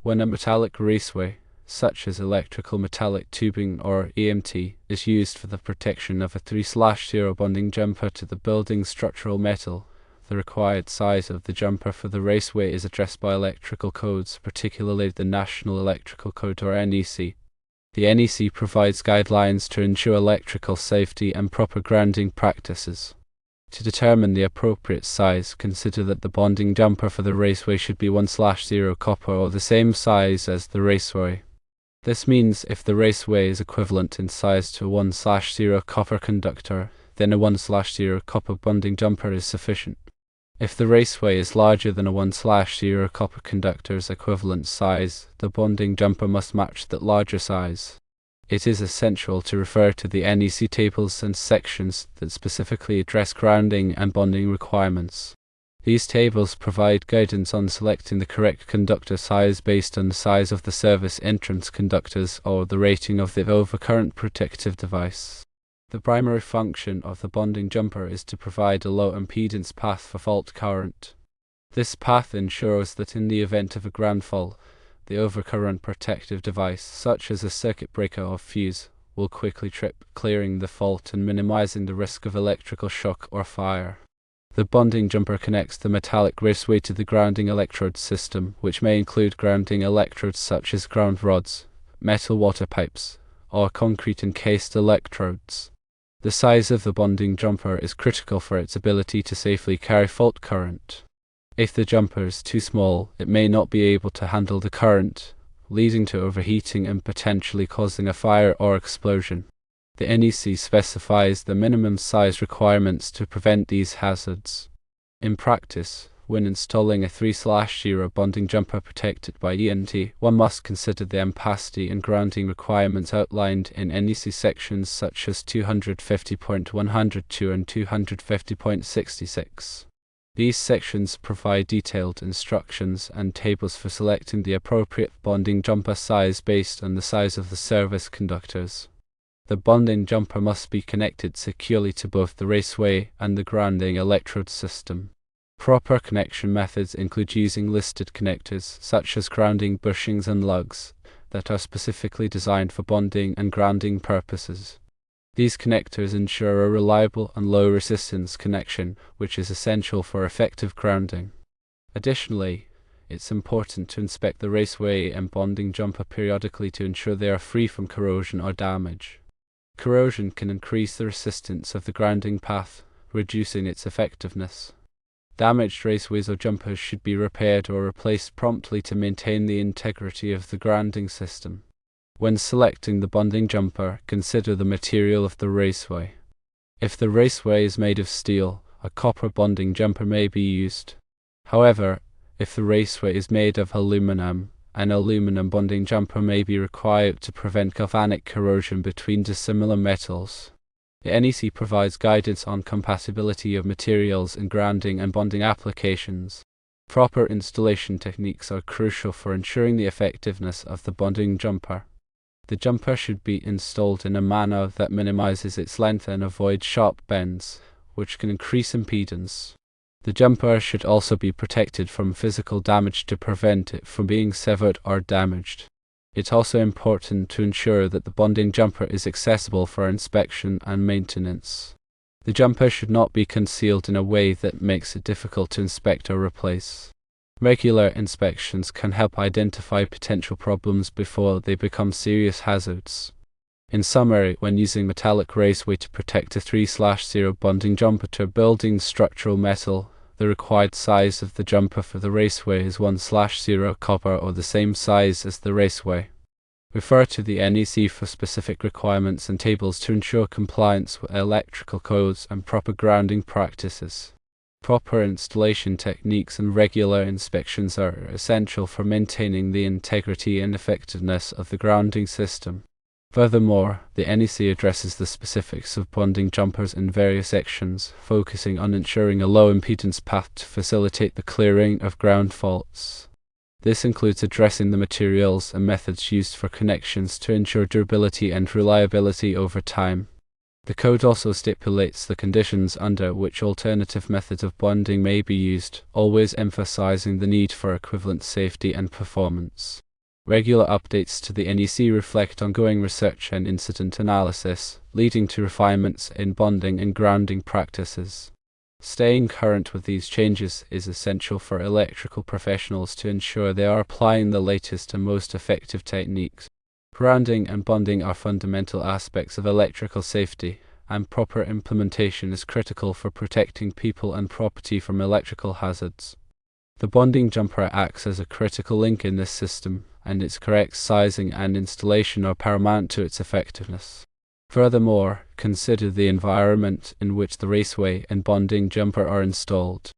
When a metallic raceway, such as electrical metallic tubing or EMT, is used for the protection of a 3/0 bonding jumper to the building's structural metal, the required size of the jumper for the raceway is addressed by electrical codes, particularly the National Electrical Code or NEC. The NEC provides guidelines to ensure electrical safety and proper grounding practices. To determine the appropriate size, consider that the bonding jumper for the raceway should be 1/0 copper or the same size as the raceway. This means if the raceway is equivalent in size to a 1/0 copper conductor, then a 1/0 copper bonding jumper is sufficient. If the raceway is larger than a 1/0 copper conductor's equivalent size, the bonding jumper must match that larger size. It is essential to refer to the NEC tables and sections that specifically address grounding and bonding requirements. These tables provide guidance on selecting the correct conductor size based on the size of the service entrance conductors or the rating of the overcurrent protective device. The primary function of the bonding jumper is to provide a low impedance path for fault current. This path ensures that in the event of a ground fault, the overcurrent protective device, such as a circuit breaker or fuse, will quickly trip, clearing the fault and minimizing the risk of electrical shock or fire. The bonding jumper connects the metallic raceway to the grounding electrode system, which may include grounding electrodes such as ground rods, metal water pipes, or concrete encased electrodes. The size of the bonding jumper is critical for its ability to safely carry fault current. If the jumper is too small, it may not be able to handle the current, leading to overheating and potentially causing a fire or explosion. The NEC specifies the minimum size requirements to prevent these hazards. In practice, when installing a 3/0 bonding jumper protected by EMT, one must consider the ampacity and grounding requirements outlined in NEC sections such as 250.102 and 250.66. These sections provide detailed instructions and tables for selecting the appropriate bonding jumper size based on the size of the service conductors. The bonding jumper must be connected securely to both the raceway and the grounding electrode system. Proper connection methods include using listed connectors, such as grounding bushings and lugs, that are specifically designed for bonding and grounding purposes. These connectors ensure a reliable and low-resistance connection, which is essential for effective grounding. Additionally, it's important to inspect the raceway and bonding jumper periodically to ensure they are free from corrosion or damage. Corrosion can increase the resistance of the grounding path, reducing its effectiveness. Damaged raceways or jumpers should be repaired or replaced promptly to maintain the integrity of the grounding system. When selecting the bonding jumper, consider the material of the raceway. If the raceway is made of steel, a copper bonding jumper may be used. However, if the raceway is made of aluminum, an aluminum bonding jumper may be required to prevent galvanic corrosion between dissimilar metals. The NEC provides guidance on compatibility of materials in grounding and bonding applications. Proper installation techniques are crucial for ensuring the effectiveness of the bonding jumper. The jumper should be installed in a manner that minimizes its length and avoids sharp bends, which can increase impedance. The jumper should also be protected from physical damage to prevent it from being severed or damaged. It's also important to ensure that the bonding jumper is accessible for inspection and maintenance. The jumper should not be concealed in a way that makes it difficult to inspect or replace. Regular inspections can help identify potential problems before they become serious hazards. In summary, when using metallic raceway to protect a 3/0 bonding jumper to a building's structural metal, the required size of the jumper for the raceway is 1/0 copper or the same size as the raceway. Refer to the NEC for specific requirements and tables to ensure compliance with electrical codes and proper grounding practices. Proper installation techniques and regular inspections are essential for maintaining the integrity and effectiveness of the grounding system. Furthermore, the NEC addresses the specifics of bonding jumpers in various sections, focusing on ensuring a low impedance path to facilitate the clearing of ground faults. This includes addressing the materials and methods used for connections to ensure durability and reliability over time. The code also stipulates the conditions under which alternative methods of bonding may be used, always emphasizing the need for equivalent safety and performance. Regular updates to the NEC reflect ongoing research and incident analysis, leading to refinements in bonding and grounding practices. Staying current with these changes is essential for electrical professionals to ensure they are applying the latest and most effective techniques. Grounding and bonding are fundamental aspects of electrical safety, and proper implementation is critical for protecting people and property from electrical hazards. The bonding jumper acts as a critical link in this system, and its correct sizing and installation are paramount to its effectiveness. Furthermore, consider the environment in which the raceway and bonding jumper are installed.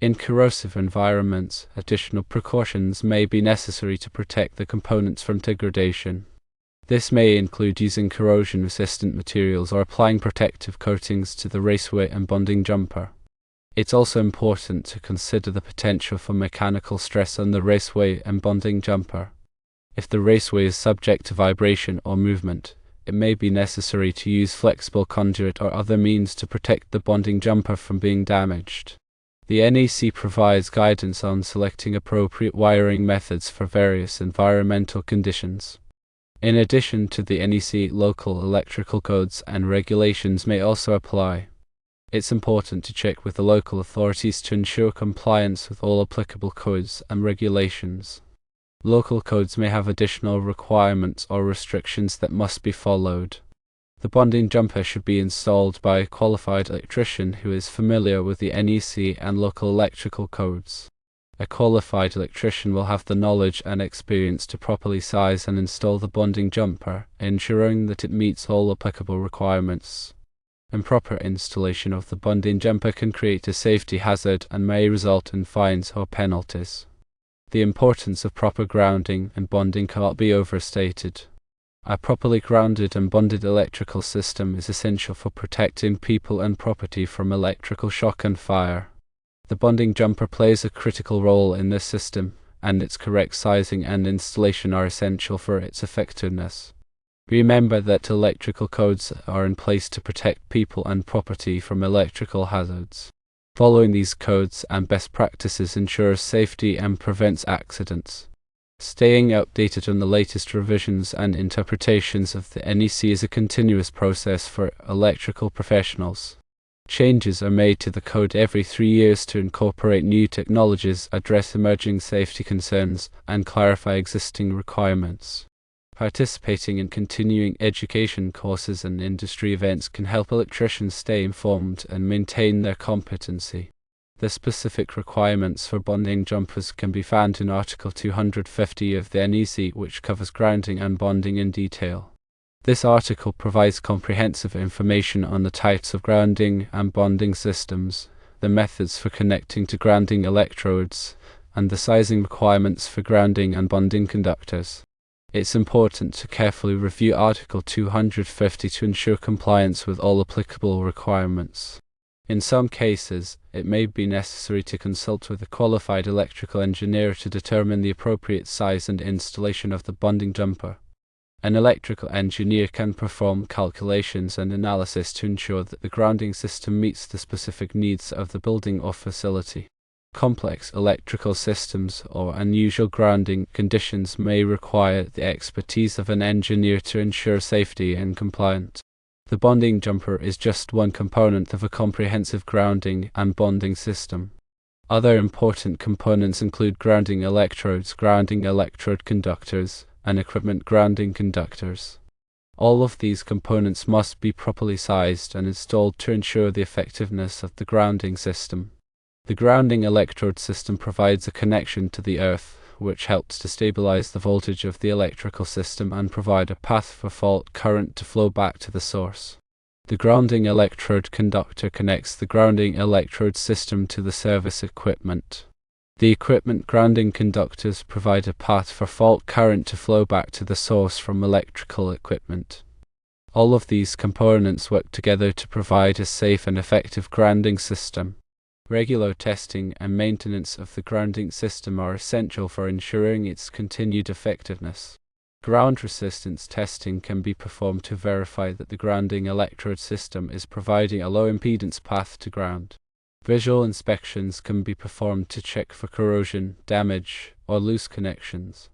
In corrosive environments, additional precautions may be necessary to protect the components from degradation. This may include using corrosion-resistant materials or applying protective coatings to the raceway and bonding jumper. It's also important to consider the potential for mechanical stress on the raceway and bonding jumper. If the raceway is subject to vibration or movement, it may be necessary to use flexible conduit or other means to protect the bonding jumper from being damaged. The NEC provides guidance on selecting appropriate wiring methods for various environmental conditions. In addition to the NEC, local electrical codes and regulations may also apply. It's important to check with the local authorities to ensure compliance with all applicable codes and regulations. Local codes may have additional requirements or restrictions that must be followed. The bonding jumper should be installed by a qualified electrician who is familiar with the NEC and local electrical codes. A qualified electrician will have the knowledge and experience to properly size and install the bonding jumper, ensuring that it meets all applicable requirements. Improper installation of the bonding jumper can create a safety hazard and may result in fines or penalties. The importance of proper grounding and bonding cannot be overstated. A properly grounded and bonded electrical system is essential for protecting people and property from electrical shock and fire. The bonding jumper plays a critical role in this system, and its correct sizing and installation are essential for its effectiveness. Remember that electrical codes are in place to protect people and property from electrical hazards. Following these codes and best practices ensures safety and prevents accidents. Staying updated on the latest revisions and interpretations of the NEC is a continuous process for electrical professionals. Changes are made to the code every 3 years to incorporate new technologies, address emerging safety concerns, and clarify existing requirements. Participating in continuing education courses and industry events can help electricians stay informed and maintain their competency. The specific requirements for bonding jumpers can be found in Article 250 of the NEC, which covers grounding and bonding in detail. This article provides comprehensive information on the types of grounding and bonding systems, the methods for connecting to grounding electrodes, and the sizing requirements for grounding and bonding conductors. It's important to carefully review Article 250 to ensure compliance with all applicable requirements. In some cases, it may be necessary to consult with a qualified electrical engineer to determine the appropriate size and installation of the bonding jumper. An electrical engineer can perform calculations and analysis to ensure that the grounding system meets the specific needs of the building or facility. Complex electrical systems or unusual grounding conditions may require the expertise of an engineer to ensure safety and compliance. The bonding jumper is just one component of a comprehensive grounding and bonding system. Other important components include grounding electrodes, grounding electrode conductors, and equipment grounding conductors. All of these components must be properly sized and installed to ensure the effectiveness of the grounding system. The grounding electrode system provides a connection to the earth, which helps to stabilize the voltage of the electrical system and provide a path for fault current to flow back to the source. The grounding electrode conductor connects the grounding electrode system to the service equipment. The equipment grounding conductors provide a path for fault current to flow back to the source from electrical equipment. All of these components work together to provide a safe and effective grounding system. Regular testing and maintenance of the grounding system are essential for ensuring its continued effectiveness. Ground resistance testing can be performed to verify that the grounding electrode system is providing a low impedance path to ground. Visual inspections can be performed to check for corrosion, damage, or loose connections.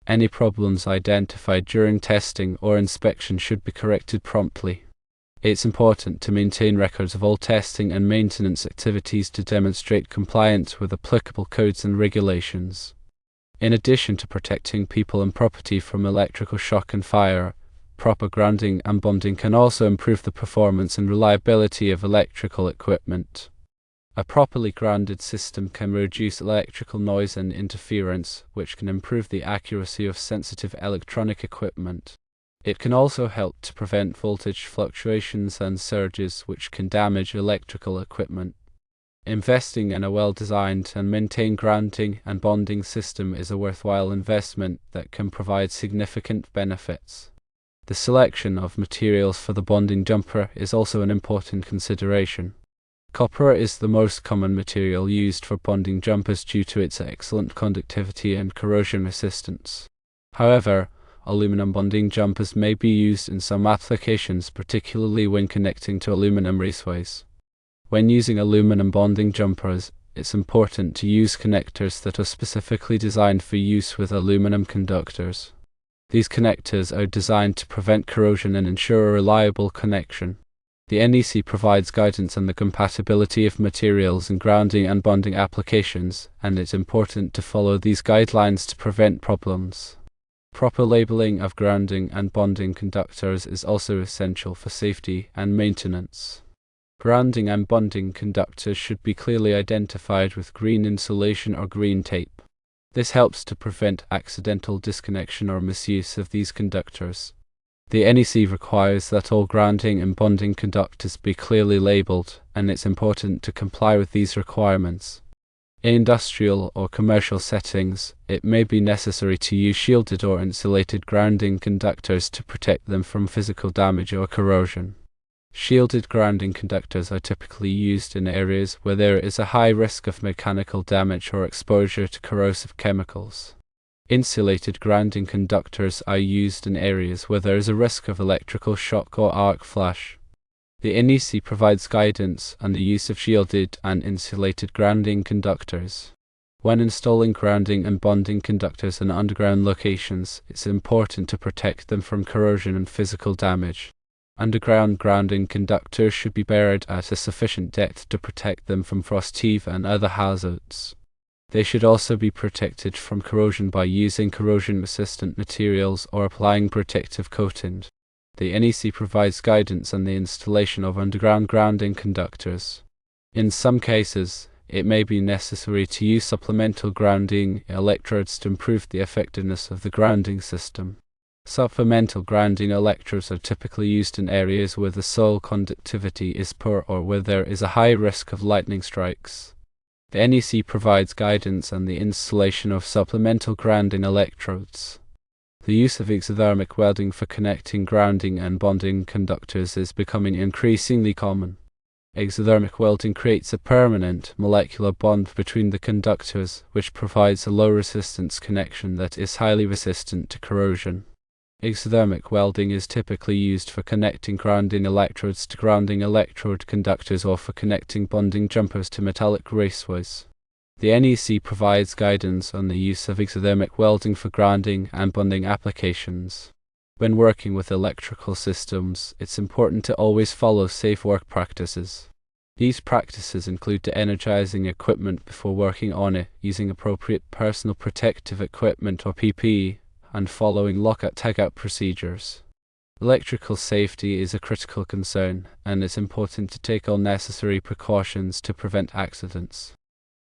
Any problems identified during testing or inspection should be corrected promptly. It's important to maintain records of all testing and maintenance activities to demonstrate compliance with applicable codes and regulations. In addition to protecting people and property from electrical shock and fire, proper grounding and bonding can also improve the performance and reliability of electrical equipment. A properly grounded system can reduce electrical noise and interference, which can improve the accuracy of sensitive electronic equipment. It can also help to prevent voltage fluctuations and surges, which can damage electrical equipment. Investing in a well-designed and maintained grounding and bonding system is a worthwhile investment that can provide significant benefits. The selection of materials for the bonding jumper is also an important consideration. Copper is the most common material used for bonding jumpers due to its excellent conductivity and corrosion resistance. However, aluminum bonding jumpers may be used in some applications, particularly when connecting to aluminum raceways. When using aluminum bonding jumpers, it's important to use connectors that are specifically designed for use with aluminum conductors. These connectors are designed to prevent corrosion and ensure a reliable connection. The NEC provides guidance on the compatibility of materials in grounding and bonding applications, and it's important to follow these guidelines to prevent problems. Proper labeling of grounding and bonding conductors is also essential for safety and maintenance. Grounding and bonding conductors should be clearly identified with green insulation or green tape. This helps to prevent accidental disconnection or misuse of these conductors. The NEC requires that all grounding and bonding conductors be clearly labeled, and it's important to comply with these requirements. In industrial or commercial settings, it may be necessary to use shielded or insulated grounding conductors to protect them from physical damage or corrosion. Shielded grounding conductors are typically used in areas where there is a high risk of mechanical damage or exposure to corrosive chemicals. Insulated grounding conductors are used in areas where there is a risk of electrical shock or arc flash. The NEC provides guidance on the use of shielded and insulated grounding conductors. When installing grounding and bonding conductors in underground locations, it's important to protect them from corrosion and physical damage. Underground grounding conductors should be buried at a sufficient depth to protect them from frost heave and other hazards. They should also be protected from corrosion by using corrosion-resistant materials or applying protective coating. The NEC provides guidance on the installation of underground grounding conductors. In some cases, it may be necessary to use supplemental grounding electrodes to improve the effectiveness of the grounding system. Supplemental grounding electrodes are typically used in areas where the soil conductivity is poor or where there is a high risk of lightning strikes. The NEC provides guidance on the installation of supplemental grounding electrodes. The use of exothermic welding for connecting grounding and bonding conductors is becoming increasingly common. Exothermic welding creates a permanent molecular bond between the conductors, which provides a low-resistance connection that is highly resistant to corrosion. Exothermic welding is typically used for connecting grounding electrodes to grounding electrode conductors or for connecting bonding jumpers to metallic raceways. The NEC provides guidance on the use of exothermic welding for grounding and bonding applications. When working with electrical systems, it's important to always follow safe work practices. These practices include de-energizing equipment before working on it, using appropriate personal protective equipment or PPE, and following lockout-tagout procedures. Electrical safety is a critical concern, and it's important to take all necessary precautions to prevent accidents.